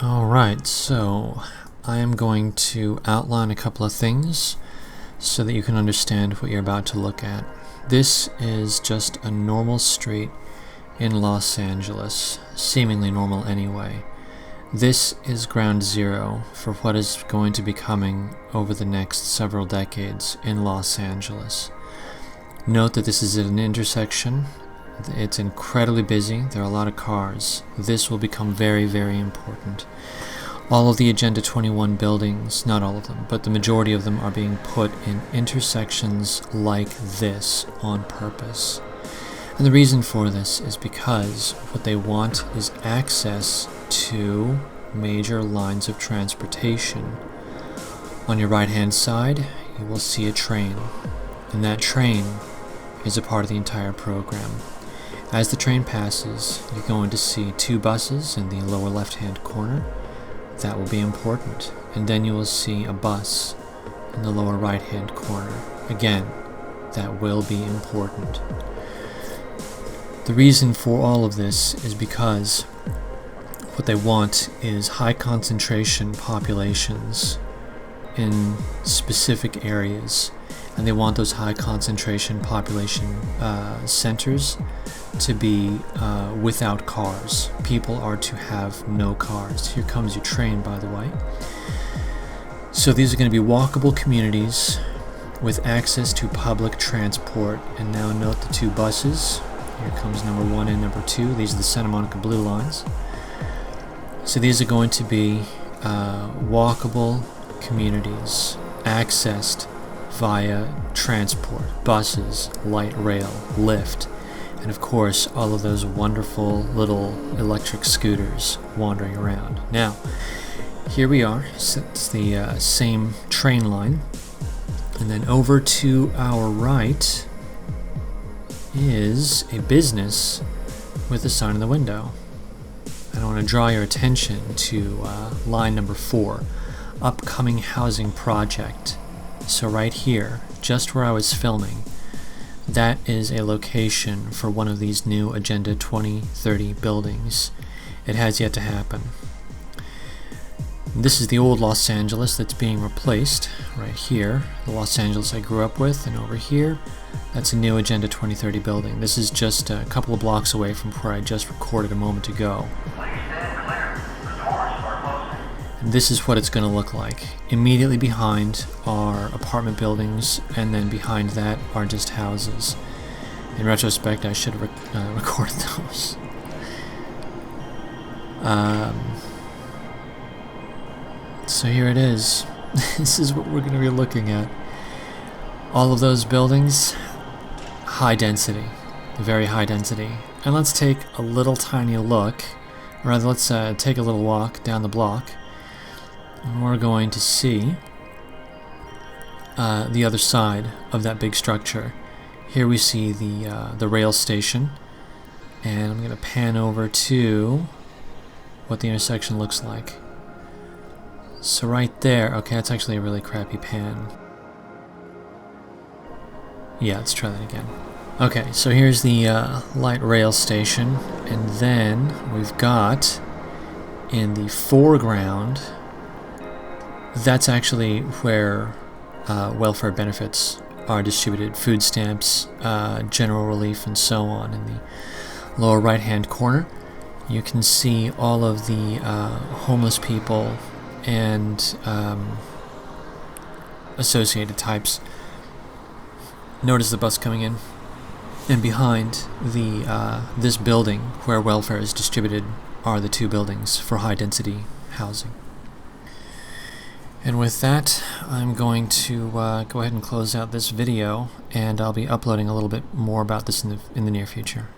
Alright, so I am going to outline a couple of things so that you can understand what you're about to look at. This is just a normal street in Los Angeles, seemingly normal anyway. This is ground zero for what is going to be coming over the next several decades in Los Angeles. Note that this is at an intersection. It's incredibly busy. There are a lot of cars. This will become very, very important. All of the Agenda 21 buildings, not all of them, but the majority of them are being put in intersections like this on purpose. And the reason for this is because what they want is access to major lines of transportation. On your right-hand side, you will see a train, and that train is a part of the entire program. As the train passes, you're going to see two buses in the lower left-hand corner. That will be important. And then you will see a bus in the lower right-hand corner. Again, that will be important. The reason for all of this is because what they want is high concentration populations in specific areas. And they want those high concentration population centers to be without cars. People are to have no cars. Here comes your train, by the way. So these are going to be walkable communities with access to public transport. And now note the two buses. Here comes number 1 and number 2. These are the Santa Monica Blue lines. So these are going to be walkable communities accessed via transport, buses, light rail, lift, and of course all of those wonderful little electric scooters wandering around. Now, here we are. So it's the same train line, and then over to our right is a business with a sign in the window. And I want to draw your attention to line number 4, upcoming housing project. So right here, just where I was filming, that is a location for one of these new Agenda 2030 buildings. It has yet to happen. This is the old Los Angeles that's being replaced right here, the Los Angeles I grew up with, and over here, that's a new Agenda 2030 building. This is just a couple of blocks away from where I just recorded a moment ago. This is what it's going to look like. Immediately behind are apartment buildings, and then behind that are just houses. In retrospect, I should have recorded those. So here it is. This is what we're going to be looking at. All of those buildings, high density, very high density. And let's take a little tiny look, or rather let's take a little walk down the block. And we're going to see the other side of that big structure. Here we see the rail station, and I'm going to pan over to what the intersection looks like. So right there, okay, that's actually a really crappy pan. Yeah, let's try that again. Okay, so here's the light rail station, and then we've got in the foreground, that's actually where welfare benefits are distributed, food stamps, general relief, and so on. In the lower right-hand corner, you can see all of the homeless people and associated types. Notice the bus coming in. And behind this building where welfare is distributed are the two buildings for high-density housing. And with that, I'm going to go ahead and close out this video, and I'll be uploading a little bit more about this in the near future.